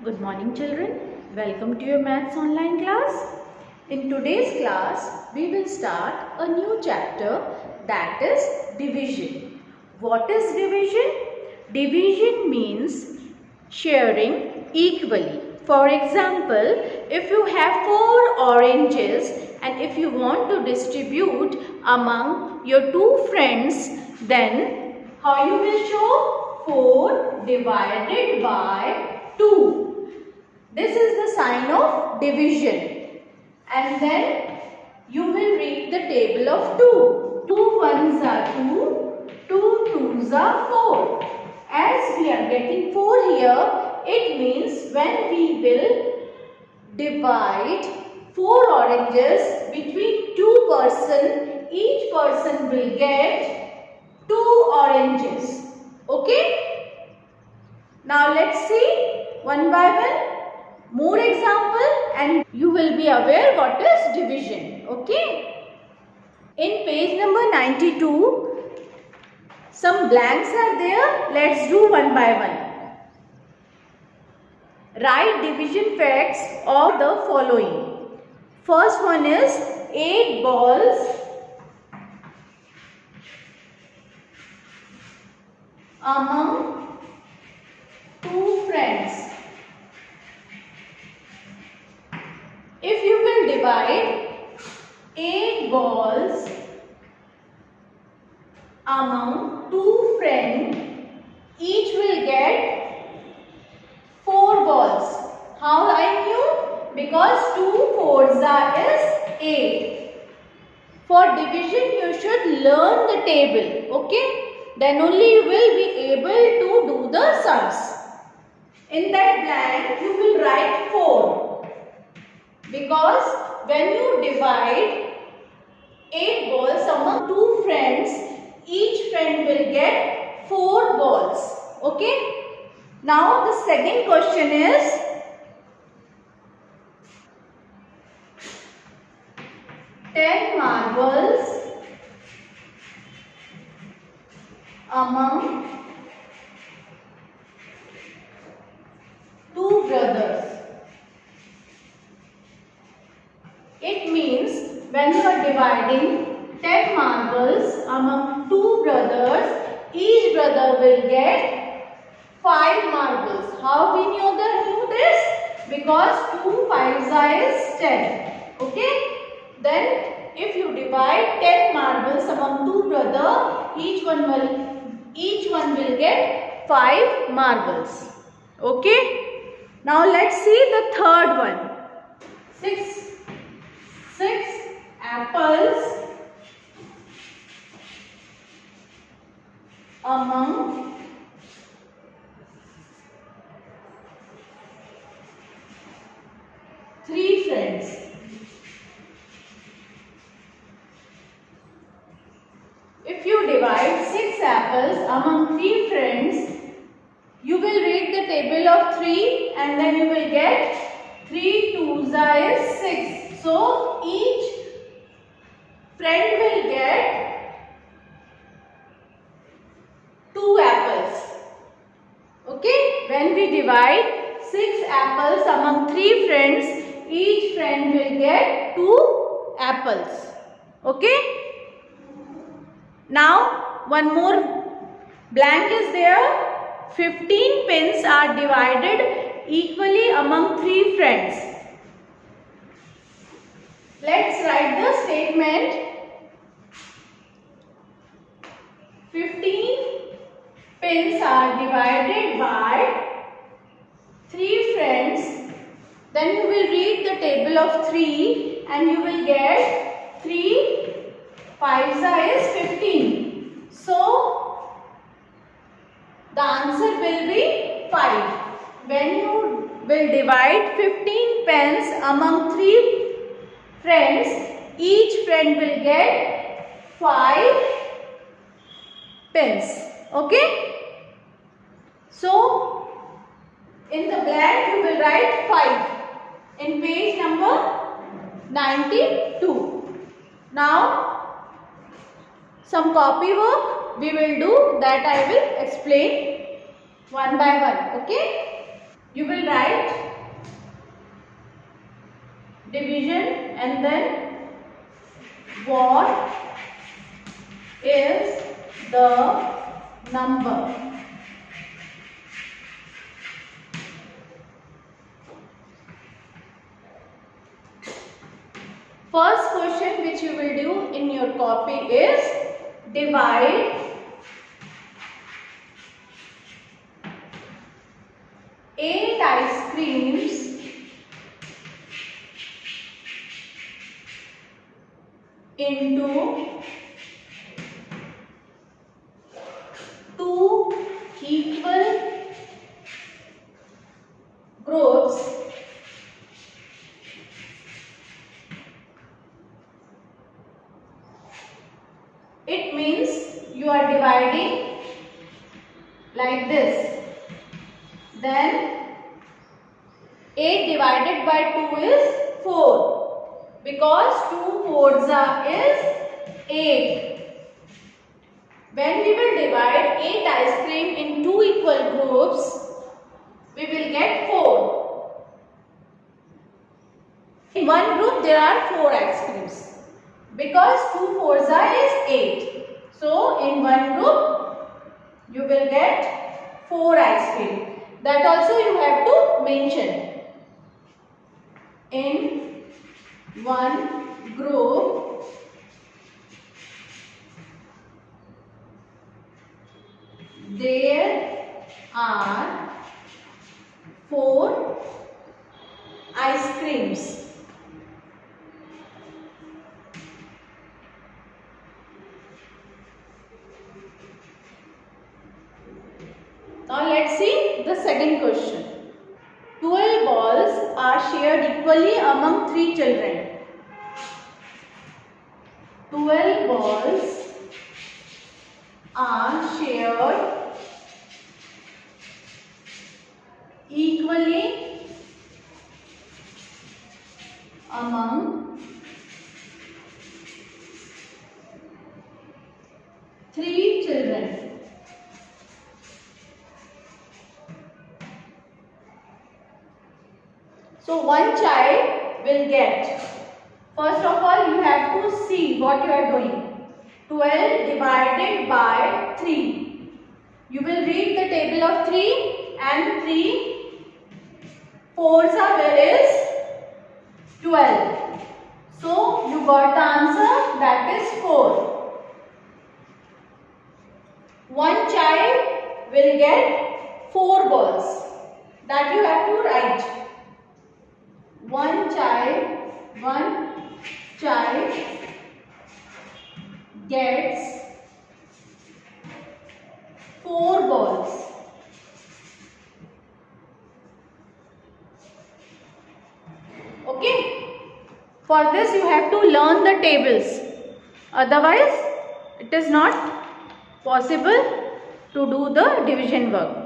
Good morning children. Welcome to your maths online class. In today's class, we will start a new chapter, that is division. What is division? Division means sharing equally. For example, if you have 4 oranges and if you want to distribute among your 2 friends, then how you will show? 4 divided by 2. This is the sign of division. And then you will read the table of 2. 2 ones are 2, 2 twos are 4. As we are getting 4 here, it means when we will divide 4 oranges between 2 persons, each person will get 2 oranges. Okay? Now let's see one by one more example and you will be aware what is division. Okay? In page number 92, some blanks are there. Let's do one by one. Write division facts of the following. First one is 8 balls among 2 friends. If you will divide 8 balls among 2 friends, each will get 4 balls. How I knew? Because 2 fours is 8. For division you should learn the table. Okay? Then only you will be able to do the sums. In that blank you will write 4. Because when you divide 8 balls among 2 friends, each friend will get 4 balls. Okay? Now the second question is, ten marbles among 2 brothers. It means when you are dividing 10 marbles among 2 brothers, each brother will get 5 marbles. How we knew this? Because 2 5s is 10. Okay? Then if you divide 10 marbles among 2 brothers, each one will get 5 marbles. Okay? Now let's see the third one. 6 apples among 3 friends. If you divide 6 apples among 3 friends, you will read the table of 3 and then you will get 3 twos is 6. So each friend will get 2 apples. Okay? When we divide 6 apples among 3 friends, each friend will get 2 apples. Okay? Now one more blank is there. 15 pins are divided equally among 3 friends. Let's write the statement. 15 pins are divided by 3 friends. Then you will read the table of 3 and you will get 3 5s is 15. So the answer will be 5. When you will divide 15 pens among 3 friends, each friend will get 5 pens. Okay? So in the blank you will write 5 in page number 92. Now some copy work we will do, that I will explain one by one. Okay? You will write division and then what is the number. First question which you will do in your copy is divide 8 ice creams into 2 equal groups It means you are dividing like this. Then 8 divided by 2 is 4 because 2 fours is 8. When we will divide 8 ice cream in 2 equal groups, we will get 4. In one group there are 4 ice creams. Because 2 fours is 8. So, in one group, you will get 4 ice cream. That also you have to mention. In one group, there are 4 ice creams. Now let's see the second question. 12 balls are shared equally among 3 children. 12 balls are shared equally among 3 children. So one child will get, first of all you have to see what you are doing. 12 divided by 3. You will read the table of 3 and 3 fours are where is 12. So you got the answer, that is 4. One child will get 4 balls. That you have to write. One child gets 4 balls. Okay. For this you have to learn the tables. Otherwise it is not possible to do the division work.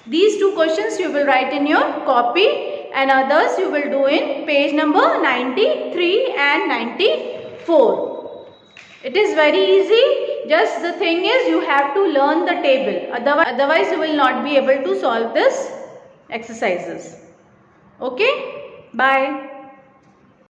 These 2 questions you will write in your copy. And others you will do in page number 93 and 94. It is very easy. Just the thing is you have to learn the table. Otherwise you will not be able to solve this exercises. Okay? Bye.